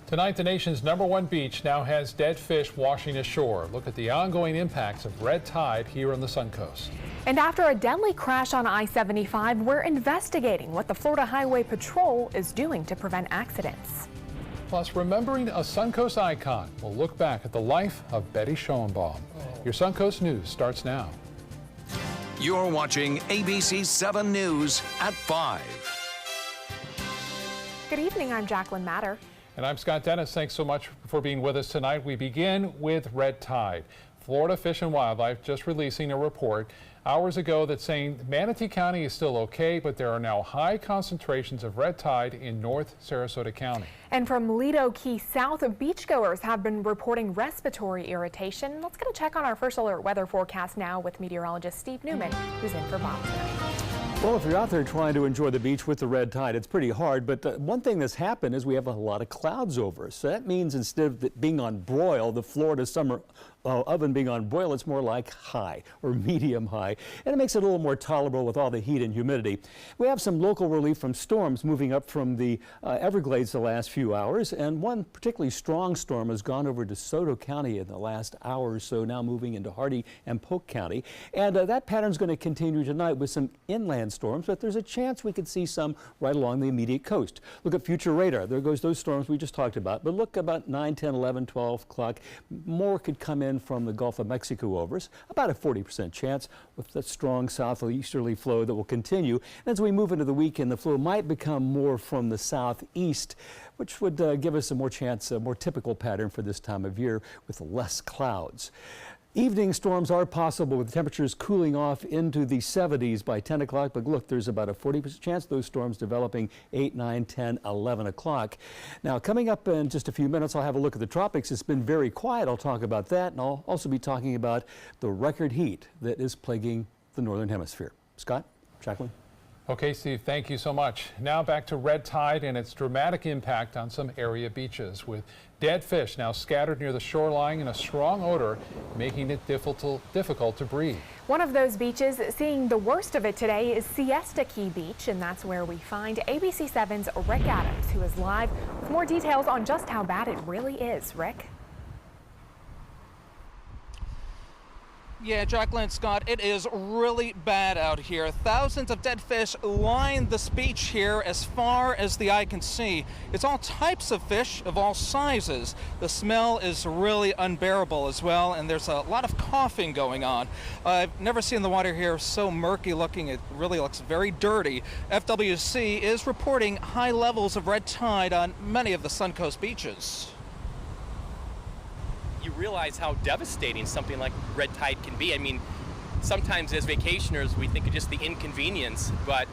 Tonight, the nation's #1 beach now has dead fish washing ashore. Look at the ongoing impacts of red tide here on the Suncoast. And after a deadly crash on I-75, we're investigating what the Florida Highway Patrol is doing to prevent accidents. Plus, remembering a Suncoast icon, we'll look back at the life of Betty Schoenbaum. Your Suncoast News starts now. You're watching ABC 7 News at 5. Good evening, I'm Jacqueline Matter. And I'm Scott Dennis. Thanks so much for being with us tonight. We begin with red tide. Florida Fish and Wildlife just releasing a report hours ago that's saying Manatee County is still okay, but there are now high concentrations of red tide in North Sarasota County. And from Lido Key south, beachgoers have been reporting respiratory irritation. Let's get a check on our first alert weather forecast now with meteorologist Steve Newman, who's in for Bob tonight. Well, if you're out there trying to enjoy the beach with the red tide, it's pretty hard. But one thing that's happened is we have a lot of clouds over us. So that means instead of it being on broil, the Florida summer oven being on broil, it's more like high or medium high. And it makes it a little more tolerable with all the heat and humidity. We have some local relief from storms moving up from the Everglades the last few hours. And one particularly strong storm has gone over DeSoto County in the last hour or so, now moving into Hardy and Polk County. And that pattern is going to continue tonight with some inland storms, but there's a chance we could see some right along the immediate coast. Look at future radar. There goes those storms we just talked about. But look about 9, 10, 11, 12 o'clock. More could come in from the Gulf of Mexico over us. About a 40% chance with that strong southeasterly flow that will continue. And as we move into the weekend, the flow might become more from the southeast, which would give us a more chance, a more typical pattern for this time of year with less clouds. Evening storms are possible with temperatures cooling off into the 70s by 10 o'clock, but look, there's about a 40% chance those storms developing 8, 9, 10, 11 o'clock. Now, coming up in just a few minutes, I'll have a look at the tropics. It's been very quiet. I'll talk about that, and I'll also be talking about the record heat that is plaguing the Northern Hemisphere. Scott, Jacqueline. Okay, Steve, thank you so much. Now back to red tide and its dramatic impact on some area beaches, with dead fish now scattered near the shoreline and a strong odor making it difficult to breathe. One of those beaches seeing the worst of it today is Siesta Key Beach, and that's where we find ABC 7's Rick Adams, who is live with more details on just how bad it really is. Rick? Yeah, Jacqueline, Scott, it is really bad out here. Thousands of dead fish line this beach here as far as the eye can see. It's all types of fish of all sizes. The smell is really unbearable as well, and there's a lot of coughing going on. I've never seen the water here so murky looking. It really looks very dirty. FWC is reporting high levels of red tide on many of the Suncoast beaches. You realize how devastating something like red tide can be. I mean, sometimes as vacationers, we think of just the inconvenience, but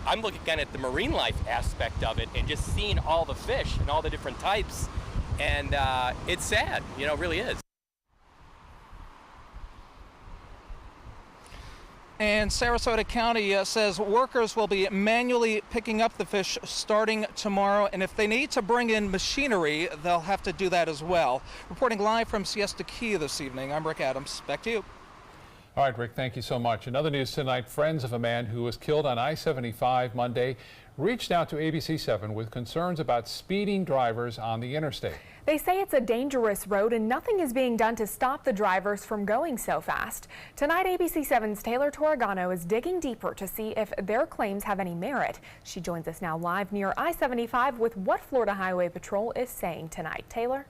I'm looking kind of at the marine life aspect of it and just seeing all the fish and all the different types. And it's sad, you know, it really is. And Sarasota County says workers will be manually picking up the fish starting tomorrow, and if they need to bring in machinery, they'll have to do that as well. Reporting live from Siesta Key this evening, I'm Rick Adams. Back to you. All right, Rick, thank you so much. In other news tonight, friends of a man who was killed on I-75 Monday reached out to ABC 7 with concerns about speeding drivers on the interstate. They say it's a dangerous road and nothing is being done to stop the drivers from going so fast. Tonight, ABC 7's Taylor Torregano is digging deeper to see if their claims have any merit. She joins us now live near I-75 with what Florida Highway Patrol is saying tonight. Taylor?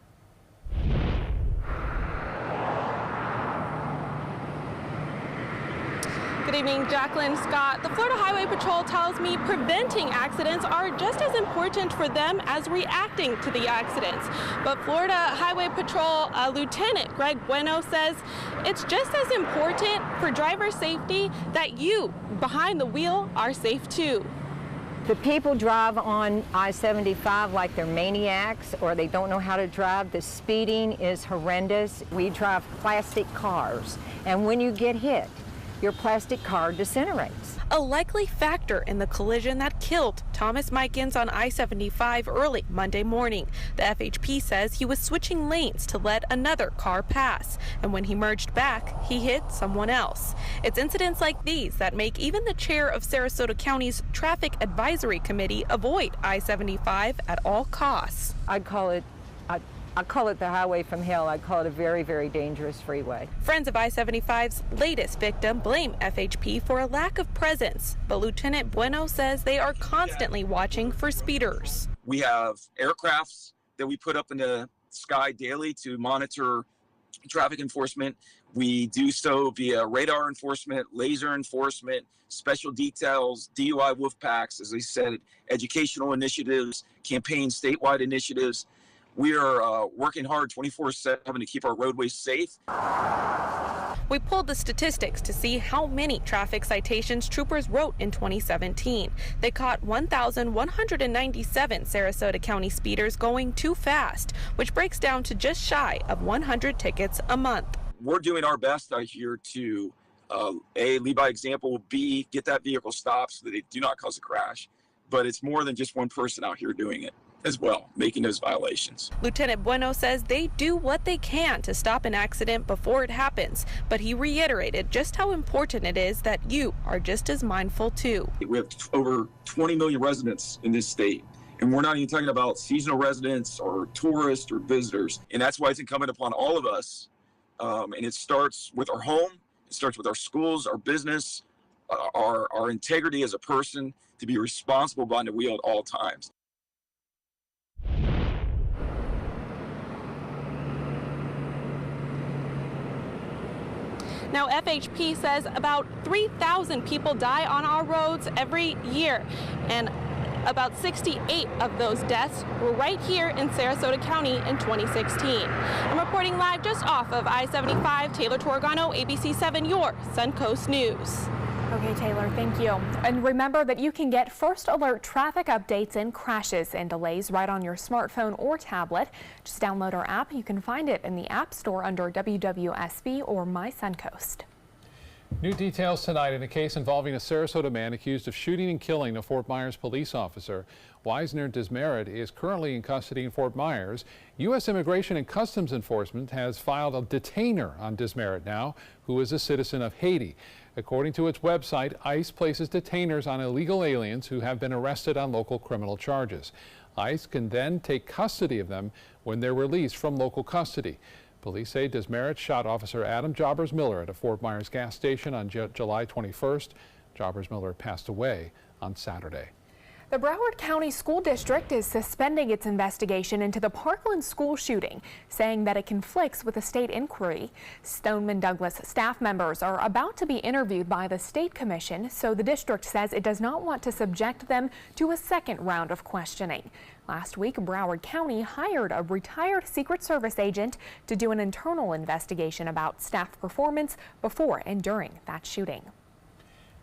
Good evening, Jacqueline, Scott. The Florida Highway Patrol tells me preventing accidents are just as important for them as reacting to the accidents. But Florida Highway Patrol Lieutenant Greg Bueno says it's just as important for driver safety that you behind the wheel are safe too. The people drive on I-75 like they're maniacs or they don't know how to drive. The speeding is horrendous. We drive plastic cars, and when you get hit, your plastic car disintegrates. A likely factor in the collision that killed Thomas Mikens on I-75 early Monday morning. The FHP says he was switching lanes to let another car pass, and when he merged back, he hit someone else. It's incidents like these that make even the chair of Sarasota County's Traffic Advisory Committee avoid I-75 at all costs. I'd call it I call it the highway from hell. I call it a very, very dangerous freeway. Friends of I-75's latest victim blame FHP for a lack of presence, but Lieutenant Bueno says they are constantly watching for speeders. We have aircrafts that we put up in the sky daily to monitor traffic enforcement. We do so via radar enforcement, laser enforcement, special details, DUI wolf packs, as I said, educational initiatives, campaign statewide initiatives. We are working hard 24/7 to keep our roadways safe. We pulled the statistics to see how many traffic citations troopers wrote in 2017. They caught 1,197 Sarasota County speeders going too fast, which breaks down to just shy of 100 tickets a month. We're doing our best out here to A, lead by example, B, get that vehicle stopped so that they do not cause a crash. But it's more than just one person out here doing it as well, making those violations. Lieutenant Bueno says they do what they can to stop an accident before it happens, but he reiterated just how important it is that you are just as mindful too. We have over 20 million residents in this state, and we're not even talking about seasonal residents or tourists or visitors. And that's why it's incumbent upon all of us. And it starts with our home, it starts with our schools, our business, our integrity as a person to be responsible behind the wheel at all times. Now, FHP says about 3,000 people die on our roads every year, and about 68 of those deaths were right here in Sarasota County in 2016. I'm reporting live just off of I-75, Taylor Torgano, ABC7, your Suncoast News. Okay, Taylor, thank you. And remember that you can get first alert traffic updates and crashes and delays right on your smartphone or tablet. Just download our app. You can find it in the App Store under WWSB or My Suncoast. New details tonight in a case involving a Sarasota man accused of shooting and killing a Fort Myers police officer. Wisner Desmerit is currently in custody in Fort Myers. U.S. Immigration and Customs Enforcement has filed a detainer on Desmerit now, who is a citizen of Haiti. According to its website, ICE places detainers on illegal aliens who have been arrested on local criminal charges. ICE can then take custody of them when they're released from local custody. Police say Desmerit shot Officer Adam Jobbers Miller at a Fort Myers gas station on July 21st. Jobbers Miller passed away on Saturday. The Broward County School District is suspending its investigation into the Parkland school shooting, saying that it conflicts with a state inquiry. Stoneman Douglas staff members are about to be interviewed by the state commission, so the district says it does not want to subject them to a second round of questioning. Last week, Broward County hired a retired Secret Service agent to do an internal investigation about staff performance before and during that shooting.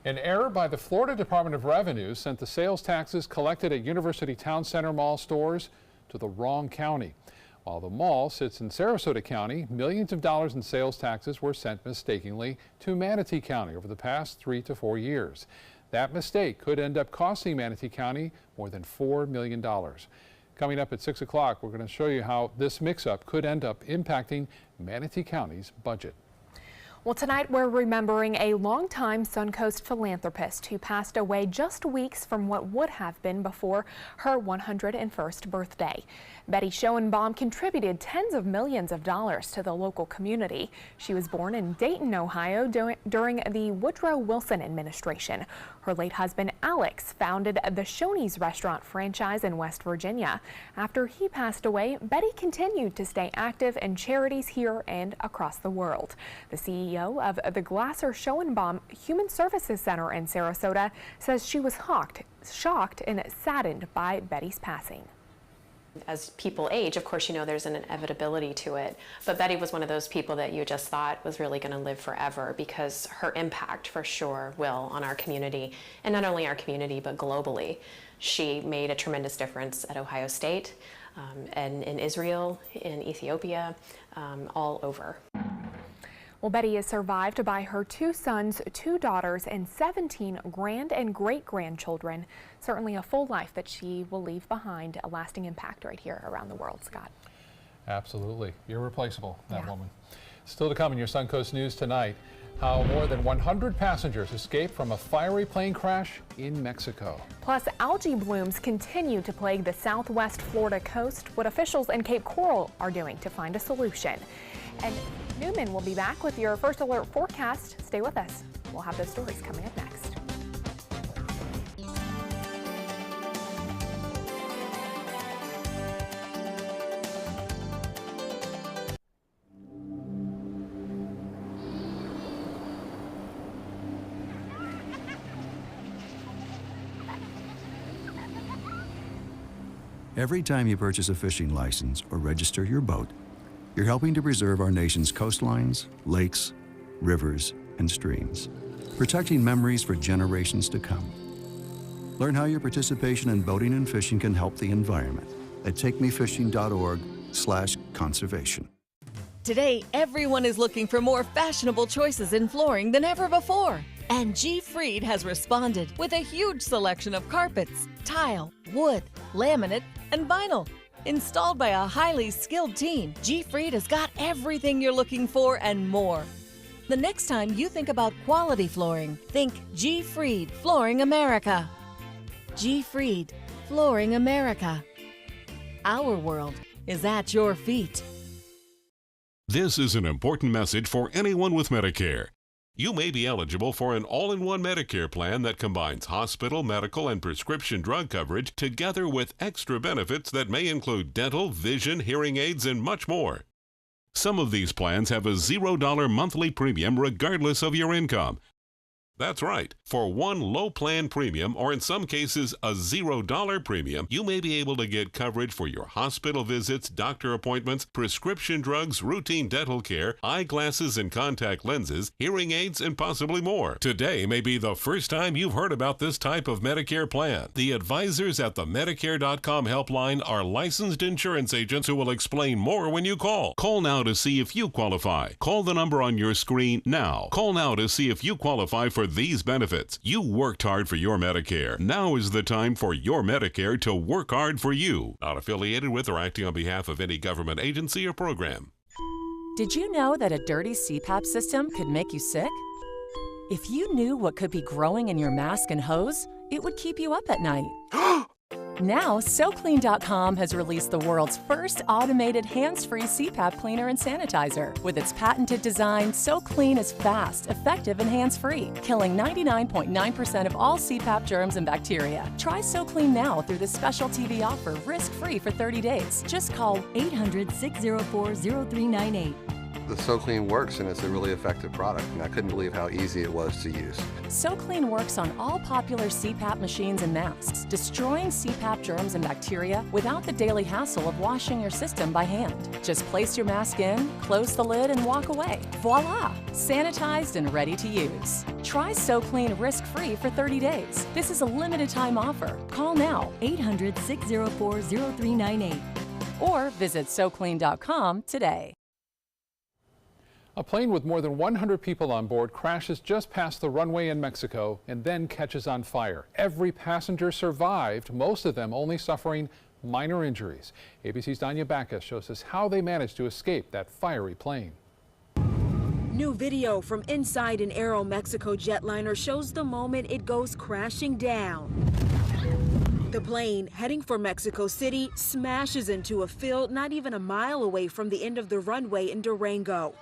An error by the Florida Department of Revenue sent the sales taxes collected at University Town Center Mall stores to the wrong county. While the mall sits in Sarasota County, millions of dollars in sales taxes were sent mistakenly to Manatee County over the past 3 to 4 years. That mistake could end up costing Manatee County more than $4 million. Coming up at 6 o'clock, we're going to show you how this mix-up could end up impacting Manatee County's budget. Well, tonight we're remembering a longtime Suncoast philanthropist who passed away just weeks from what would have been before her 101st birthday. Betty Schoenbaum contributed tens of millions of dollars to the local community. She was born in Dayton, Ohio during the Woodrow Wilson administration. Her late husband, Alex, founded the Shoney's restaurant franchise in West Virginia. After he passed away, Betty continued to stay active in charities here and across the world. The CEO of the Glasser Schoenbaum Human Services Center in Sarasota says she was shocked and saddened by Betty's passing. As people age, of course, you know, there's an inevitability to it. But Betty was one of those people that you just thought was really going to live forever because her impact, for sure, will on our community. And not only our community, but globally. She made a tremendous difference at Ohio State, and in Israel, in Ethiopia, all over. Well, Betty is survived by her 2 sons, 2 daughters, and 17 grand and great-grandchildren. Certainly a full life that she will leave behind, a lasting impact right here around the world, Scott. Absolutely. Irreplaceable, that woman. Still to come in your Suncoast News tonight. How more than 100 passengers escaped from a fiery plane crash in Mexico. Plus, algae blooms continue to plague the southwest Florida coast. What officials in Cape Coral are doing to find a solution. And Newman will be back with your first alert forecast. Stay with us. We'll have those stories coming up next. Every time you purchase a fishing license or register your boat, you're helping to preserve our nation's coastlines, lakes, rivers, and streams, protecting memories for generations to come. Learn how your participation in boating and fishing can help the environment at takemefishing.org/conservation. Today, everyone is looking for more fashionable choices in flooring than ever before. And G. Fried has responded with a huge selection of carpets, tile, wood, laminate, and vinyl. Installed by a highly skilled team, G. Fried has got everything you're looking for and more. The next time you think about quality flooring, think G. Fried Flooring America. G. Fried Flooring America. Our world is at your feet. This is an important message for anyone with Medicare. You may be eligible for an all-in-one Medicare plan that combines hospital, medical, and prescription drug coverage together with extra benefits that may include dental, vision, hearing aids, and much more. Some of these plans have a $0 monthly premium regardless of your income. That's right. For one low plan premium, or in some cases a $0 premium, you may be able to get coverage for your hospital visits, doctor appointments, prescription drugs, routine dental care, eyeglasses and contact lenses, hearing aids, and possibly more. Today may be the first time you've heard about this type of Medicare plan. The advisors at the Medicare.com helpline are licensed insurance agents who will explain more when you call. Call now to see if you qualify. Call the number on your screen now. Call now to see if you qualify for these benefits. You worked hard for your Medicare. Now is the time for your Medicare to work hard for you. Not affiliated with or acting on behalf of any government agency or program. Did you know that a dirty CPAP system could make you sick? If you knew what could be growing in your mask and hose, it would keep you up at night. Now, SoClean.com has released the world's first automated hands-free CPAP cleaner and sanitizer. With its patented design, SoClean is fast, effective, and hands-free, killing 99.9% of all CPAP germs and bacteria. Try SoClean now through this special TV offer, risk-free for 30 days. Just call 800-604-0398. The SoClean works, and it's a really effective product, and I couldn't believe how easy it was to use. SoClean works on all popular CPAP machines and masks, destroying CPAP germs and bacteria without the daily hassle of washing your system by hand. Just place your mask in, close the lid, and walk away. Voila! Sanitized and ready to use. Try SoClean risk-free for 30 days. This is a limited-time offer. Call now, 800-604-0398, or visit SoClean.com today. A plane with more than 100 people on board crashes just past the runway in Mexico and then catches on fire. Every passenger survived, most of them only suffering minor injuries. ABC's Danya Bacchus shows us how they managed to escape that fiery plane. New video from inside an Aeromexico jetliner shows the moment it goes crashing down. The plane, heading for Mexico City, smashes into a field not even a mile away from the end of the runway in Durango.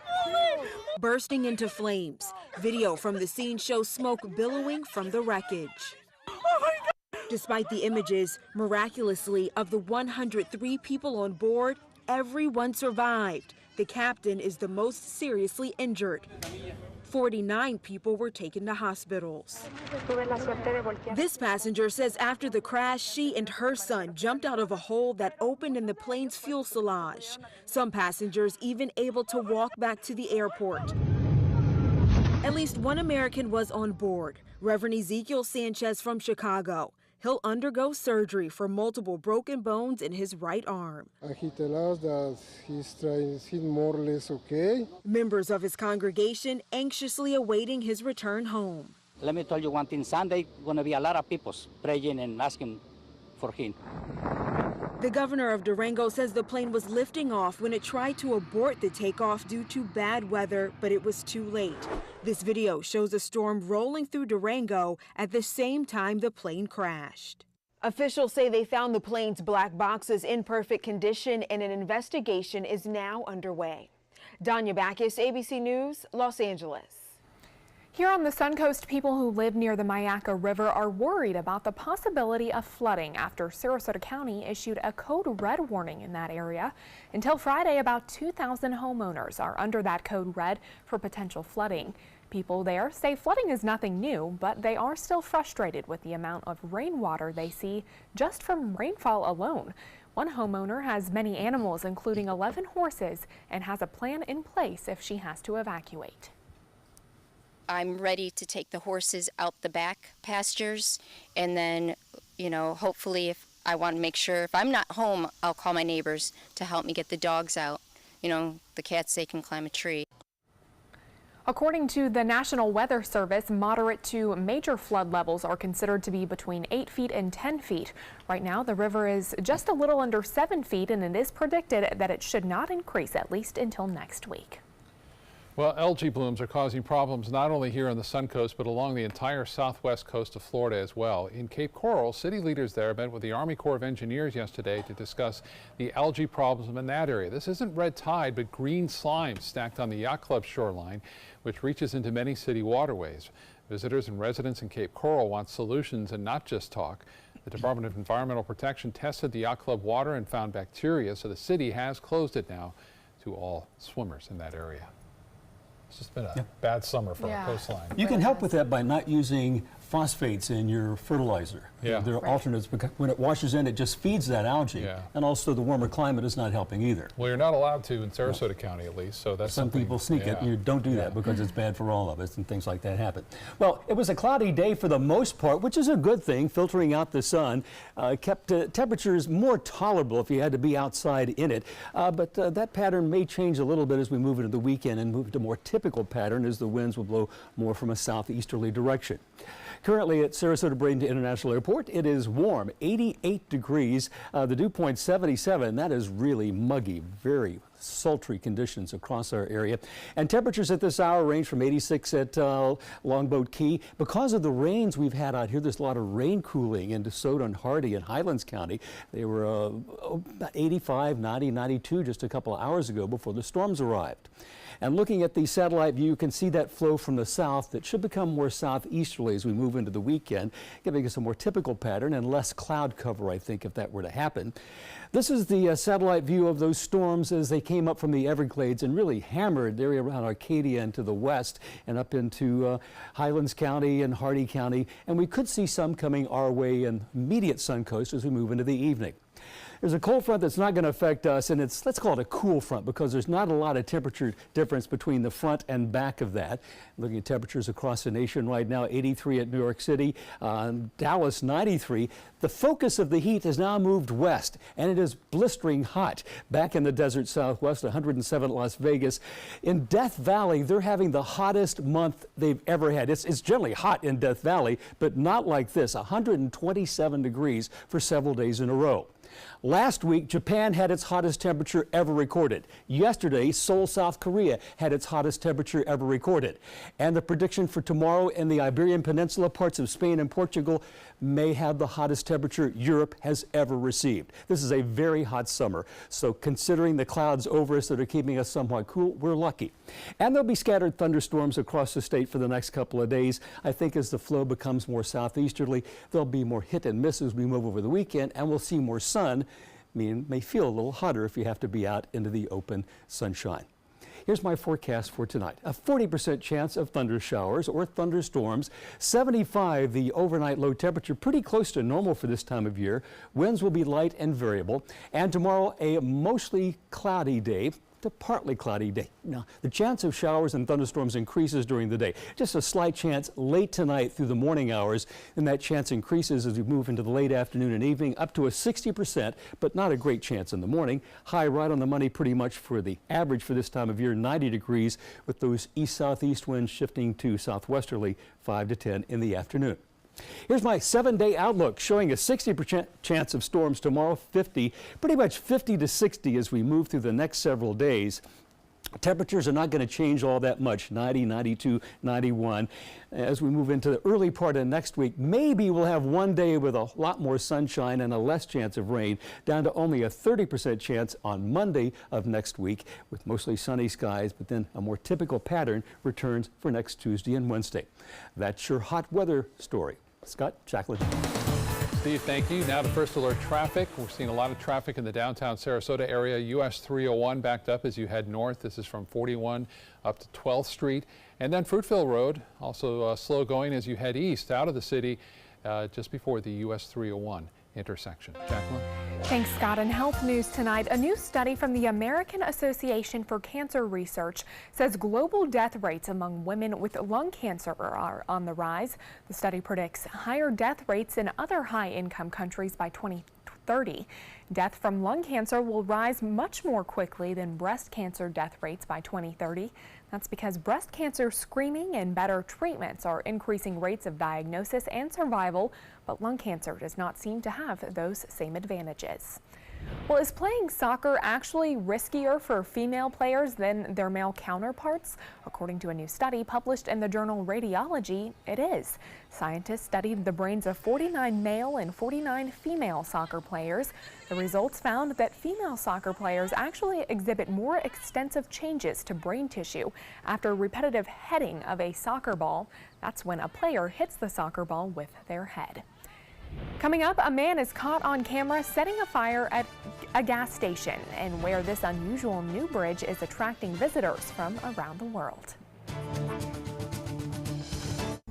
Bursting into flames. Video from the scene shows smoke billowing from the wreckage. Despite the images, miraculously, of the 103 people on board, everyone survived. The captain is the most seriously injured. 49 people were taken to hospitals. This passenger says after the crash, she and her son jumped out of a hole that opened in the plane's fuselage. Some passengers even able to walk back to the airport. At least one American was on board, Reverend Ezekiel Sanchez from Chicago. He'll undergo surgery for multiple broken bones in his right arm. He tells us that he's more or less okay. Members of his congregation anxiously awaiting his return home. Let me tell you one thing, Sunday going to be a lot of people praying and asking for him. The governor of Durango says the plane was lifting off when it tried to abort the takeoff due to bad weather, but it was too late. This video shows a storm rolling through Durango at the same time the plane crashed. Officials say they found the plane's black boxes in perfect condition and an investigation is now underway. Danya Backus, ABC News, Los Angeles. Here on the Suncoast, people who live near the Myakka River are worried about the possibility of flooding after Sarasota County issued a code red warning in that area. Until Friday, about 2,000 homeowners are under that code red for potential flooding. People there say flooding is nothing new, but they are still frustrated with the amount of rainwater they see just from rainfall alone. One homeowner has many animals, including 11 horses, and has a plan in place if she has to evacuate. I'm ready to take the horses out the back pastures, and then, hopefully if I want to make sure if I'm not home, I'll call my neighbors to help me get the dogs out. The cats, they can climb a tree. According to the National Weather Service, moderate to major flood levels are considered to be between 8 feet and 10 feet. Right now, the river is just a little under 7 feet, and it is predicted that it should not increase at least until next week. Well, algae blooms are causing problems not only here on the Suncoast, but along the entire southwest coast of Florida as well. In Cape Coral, city leaders there met with the Army Corps of Engineers yesterday to discuss the algae problems in that area. This isn't red tide, but green slime stacked on the Yacht Club shoreline, which reaches into many city waterways. Visitors and residents in Cape Coral want solutions and not just talk. The Department of Environmental Protection tested the Yacht Club water and found bacteria, so the city has closed it now to all swimmers in that area. It's just been a bad summer for our coastline. You can help with that by not using phosphates in your fertilizer. Yeah. There are alternates because when it washes in, it just feeds that algae. Yeah. And also the warmer climate is not helping either. Well, you're not allowed to in Sarasota County at least, so that's Some people sneak it. You don't do that because it's bad for all of us and things like that happen. Well, it was a cloudy day for the most part, which is a good thing. Filtering out the sun kept temperatures more tolerable if you had to be outside in it. But that pattern may change a little bit as we move into the weekend and move to a more typical pattern as the winds will blow more from a southeasterly direction. Currently at Sarasota Bradenton International Airport, it is warm, 88 degrees. The dew point 77. That is really muggy, very sultry conditions across our area. And temperatures at this hour range from 86 at Longboat Key. Because of the rains we've had out here, there's a lot of rain cooling in DeSoto and Hardy and Highlands County. They were about 85, 90, 92 just a couple of hours ago before the storms arrived. And looking at the satellite view, you can see that flow from the south that should become more southeasterly as we move into the weekend, giving us a more typical pattern and less cloud cover, I think, if that were to happen. This is the satellite view of those storms as they came up from the Everglades and really hammered the area around Arcadia and to the west and up into Highlands County and Hardy County. And we could see some coming our way in immediate Suncoast as we move into the evening. There's a cold front that's not going to affect us, and let's call it a cool front because there's not a lot of temperature difference between the front and back of that. Looking at temperatures across the nation right now, 83 at New York City, Dallas 93. The focus of the heat has now moved west, and it is blistering hot. Back in the desert southwest, 107 at Las Vegas. In Death Valley, they're having the hottest month they've ever had. It's generally hot in Death Valley, but not like this, 127 degrees for several days in a row. Last week, Japan had its hottest temperature ever recorded. Yesterday, Seoul, South Korea had its hottest temperature ever recorded. And the prediction for tomorrow in the Iberian Peninsula, parts of Spain and Portugal, may have the hottest temperature Europe has ever received. This is a very hot summer. So considering the clouds over us that are keeping us somewhat cool, we're lucky. And there'll be scattered thunderstorms across the state for the next couple of days. I think as the flow becomes more southeasterly, there'll be more hit and miss as we move over the weekend, and we'll see more sun. May feel a little hotter if you have to be out into the open sunshine. Here's my forecast for tonight. A 40% chance of thunder showers or thunderstorms. 75 the overnight low temperature, pretty close to normal for this time of year. Winds will be light and variable. And tomorrow, a mostly cloudy day to partly cloudy day. Now, the chance of showers and thunderstorms increases during the day. Just a slight chance late tonight through the morning hours, and that chance increases as we move into the late afternoon and evening, up to a 60%, but not a great chance in the morning. High right on the money pretty much for the average for this time of year, 90 degrees, with those east-southeast winds shifting to southwesterly 5 to 10 in the afternoon. Here's my 7-day outlook showing a 60% chance of storms tomorrow, 50, pretty much 50 to 60 as we move through the next several days. Temperatures are not going to change all that much, 90, 92, 91. As we move into the early part of next week, maybe we'll have one day with a lot more sunshine and a less chance of rain, down to only a 30% chance on Monday of next week with mostly sunny skies, but then a more typical pattern returns for next Tuesday and Wednesday. That's your hot weather story. Scott, Jacqueline. Steve, thank you. Now to First Alert traffic. We're seeing a lot of traffic in the downtown Sarasota area. US 301 backed up as you head north. This is from 41 up to 12th Street. And then Fruitville Road, also slow going as you head east out of the city just before the US 301 intersection. Jacqueline? Thanks, Scott. In health news tonight, a new study from the American Association for Cancer Research says global death rates among women with lung cancer are on the rise. The study predicts higher death rates in other high-income countries by 2030. Death from lung cancer will rise much more quickly than breast cancer death rates by 2030. That's because breast cancer screening and better treatments are increasing rates of diagnosis and survival, but lung cancer does not seem to have those same advantages. Well, is playing soccer actually riskier for female players than their male counterparts? According to a new study published in the journal Radiology, it is. Scientists studied the brains of 49 male and 49 female soccer players. The results found that female soccer players actually exhibit more extensive changes to brain tissue after repetitive heading of a soccer ball. That's when a player hits the soccer ball with their head. Coming up, a man is caught on camera setting a fire at a gas station, and where this unusual new bridge is attracting visitors from around the world.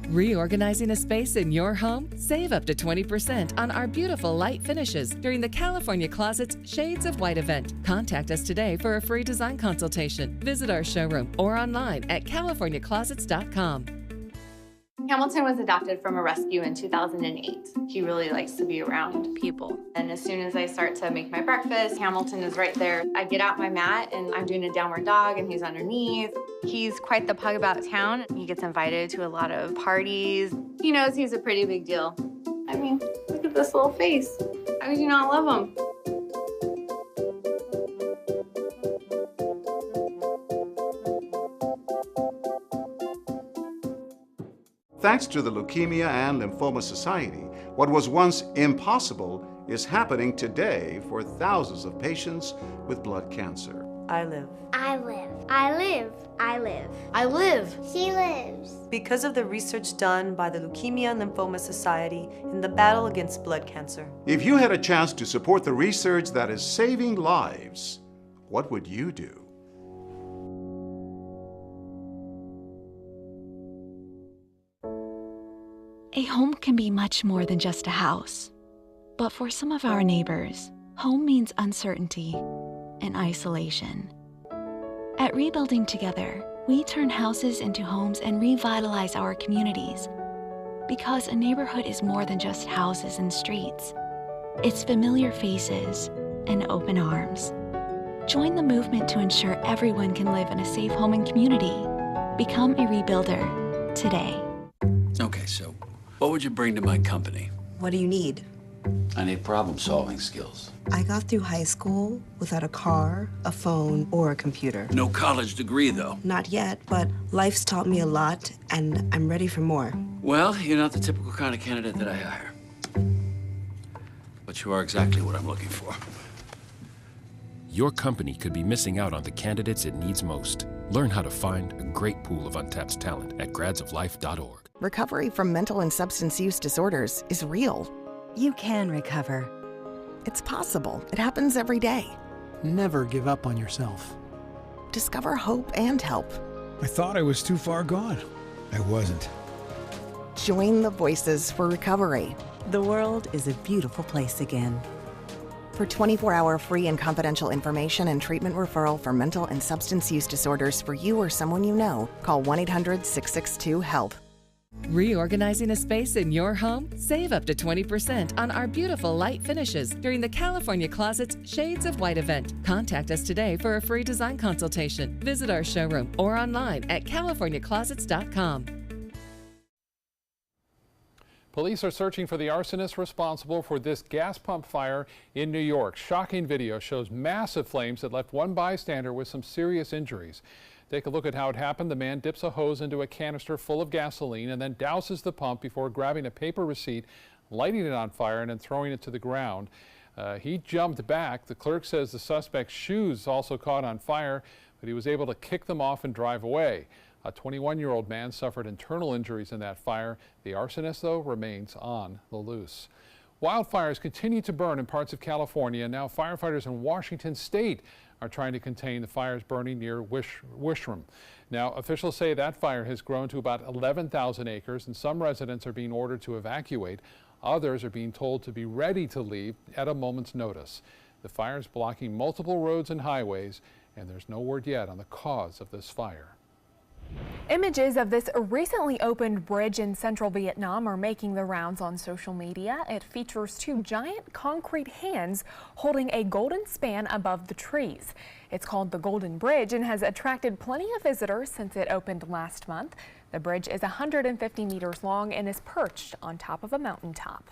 Reorganizing a space in your home? Save up to 20% on our beautiful light finishes during the California Closet's Shades of White event. Contact us today for a free design consultation. Visit our showroom or online at californiaclosets.com. Hamilton was adopted from a rescue in 2008. He really likes to be around people. And as soon as I start to make my breakfast, Hamilton is right there. I get out my mat and I'm doing a downward dog and he's underneath. He's quite the pug about town. He gets invited to a lot of parties. He knows he's a pretty big deal. I mean, look at this little face. How could you not love him? Thanks to the Leukemia and Lymphoma Society, what was once impossible is happening today for thousands of patients with blood cancer. I live. I live. I live. I live. I live. She lives. Because of the research done by the Leukemia and Lymphoma Society in the battle against blood cancer. If you had a chance to support the research that is saving lives, what would you do? A home can be much more than just a house. But for some of our neighbors, home means uncertainty and isolation. At Rebuilding Together, we turn houses into homes and revitalize our communities. Because a neighborhood is more than just houses and streets. It's familiar faces and open arms. Join the movement to ensure everyone can live in a safe home and community. Become a rebuilder today. Okay, so what would you bring to my company? What do you need? I need problem-solving skills. I got through high school without a car, a phone, or a computer. No college degree, though. Not yet, but life's taught me a lot, and I'm ready for more. Well, you're not the typical kind of candidate that I hire. But you are exactly what I'm looking for. Your company could be missing out on the candidates it needs most. Learn how to find a great pool of untapped talent at gradsoflife.org. Recovery from mental and substance use disorders is real. You can recover. It's possible. It happens every day. Never give up on yourself. Discover hope and help. I thought I was too far gone. I wasn't. Join the Voices for Recovery. The world is a beautiful place again. For 24-hour free and confidential information and treatment referral for mental and substance use disorders for you or someone you know, call 1-800-662-HELP. Reorganizing a space in your home? Save up to 20% on our beautiful light finishes during the California Closet's Shades of White event. Contact us today for a free design consultation. Visit our showroom or online at californiaclosets.com. Police are searching for the arsonist responsible for this gas pump fire in New York. Shocking video shows massive flames that left one bystander with some serious injuries. Take a look at how it happened. The man dips a hose into a canister full of gasoline and then douses the pump before grabbing a paper receipt, lighting it on fire, and then throwing it to the ground. He jumped back. The clerk says the suspect's shoes also caught on fire, but he was able to kick them off and drive away. A 21-year-old man suffered internal injuries in that fire. The arsonist, though, remains on the loose. Wildfires continue to burn in parts of California. Now firefighters in Washington state are trying to contain the fires burning near Wishram. Now officials say that fire has grown to about 11,000 acres, and some residents are being ordered to evacuate. Others are being told to be ready to leave at a moment's notice. The fire is blocking multiple roads and highways, and there's no word yet on the cause of this fire. Images of this recently opened bridge in central Vietnam are making the rounds on social media. It features two giant concrete hands holding a golden span above the trees. It's called the Golden Bridge and has attracted plenty of visitors since it opened last month. The bridge is 150 meters long and is perched on top of a mountaintop.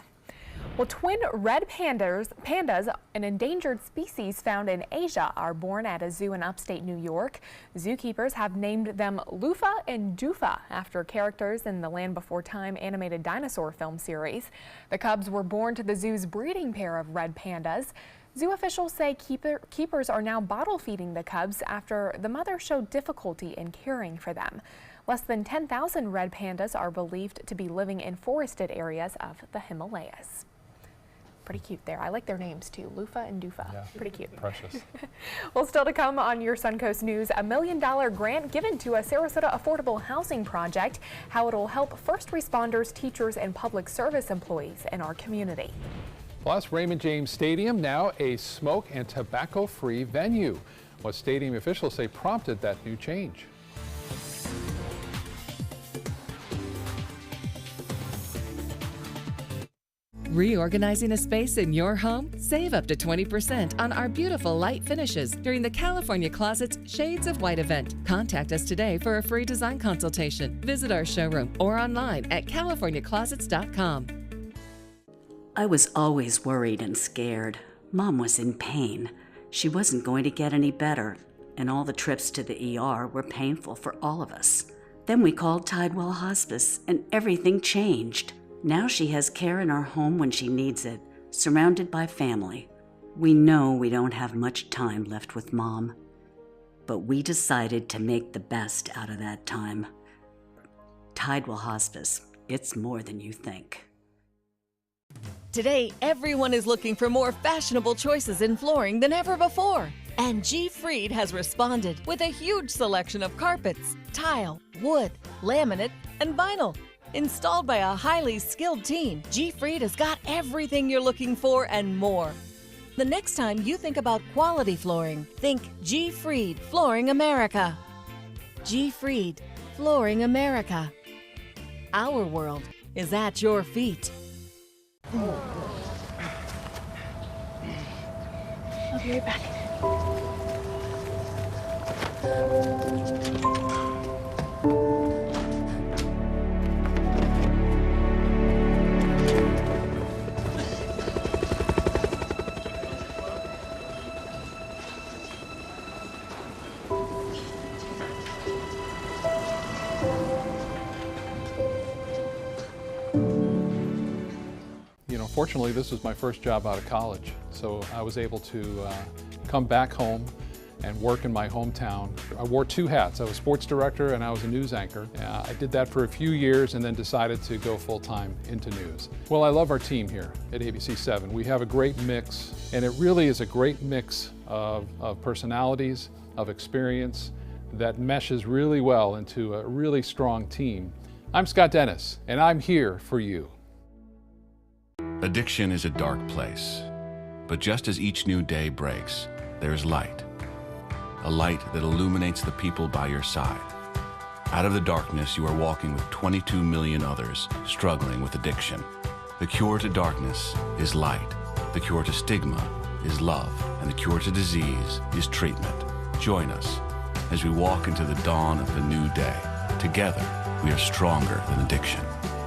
Well, twin red pandas, an endangered species found in Asia, are born at a zoo in upstate New York. Zookeepers have named them Lufa and Dufa after characters in the Land Before Time animated dinosaur film series. The cubs were born to the zoo's breeding pair of red pandas. Zoo officials say keepers are now bottle feeding the cubs after the mother showed difficulty in caring for them. Less than 10,000 red pandas are believed to be living in forested areas of the Himalayas. Pretty cute there. I like their names too, Lufa and Dufa. Yeah, pretty cute. Precious. Well, still to come on your Suncoast News, $1 million grant given to a Sarasota affordable housing project, how it'll help first responders, teachers, and public service employees in our community. Plus, Raymond James Stadium now a smoke and tobacco-free venue. What stadium officials say prompted that new change. Reorganizing a space in your home? Save up to 20% on our beautiful light finishes during the California Closet's Shades of White event. Contact us today for a free design consultation. Visit our showroom or online at californiaclosets.com. I was always worried and scared. Mom was in pain. She wasn't going to get any better, and all the trips to the ER were painful for all of us. Then we called Tidewell Hospice, and everything changed. Now she has care in our home when she needs it, surrounded by family. We know we don't have much time left with Mom, but we decided to make the best out of that time. Tidewell Hospice, it's more than you think. Today, everyone is looking for more fashionable choices in flooring than ever before. And G. Fried has responded with a huge selection of carpets, tile, wood, laminate, and vinyl. Installed by a highly skilled team, G. Fried has got everything you're looking for and more. The next time you think about quality flooring, think G. Fried Flooring America. G. Fried Flooring America. Our world is at your feet. I'll be right back. Fortunately, this was my first job out of college, so I was able to come back home and work in my hometown. I wore two hats. I was sports director and I was a news anchor. I did that for a few years and then decided to go full-time into news. Well, I love our team here at ABC7. We have a great mix, and it really is a great mix of personalities, of experience that meshes really well into a really strong team. I'm Scott Dennis, and I'm here for you. Addiction is a dark place, but just as each new day breaks, there is light. A light that illuminates the people by your side. Out of the darkness, you are walking with 22 million others struggling with addiction. The cure to darkness is light. The cure to stigma is love. And the cure to disease is treatment. Join us as we walk into the dawn of a new day. Together, we are stronger than addiction.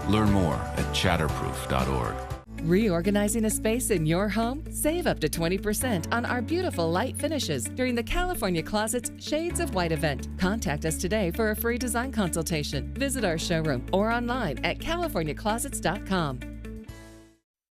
Learn more at chatterproof.org. Reorganizing a space in your home? Save up to 20% on our beautiful light finishes during the California Closet's Shades of White event. Contact us today for a free design consultation. Visit our showroom or online at californiaclosets.com.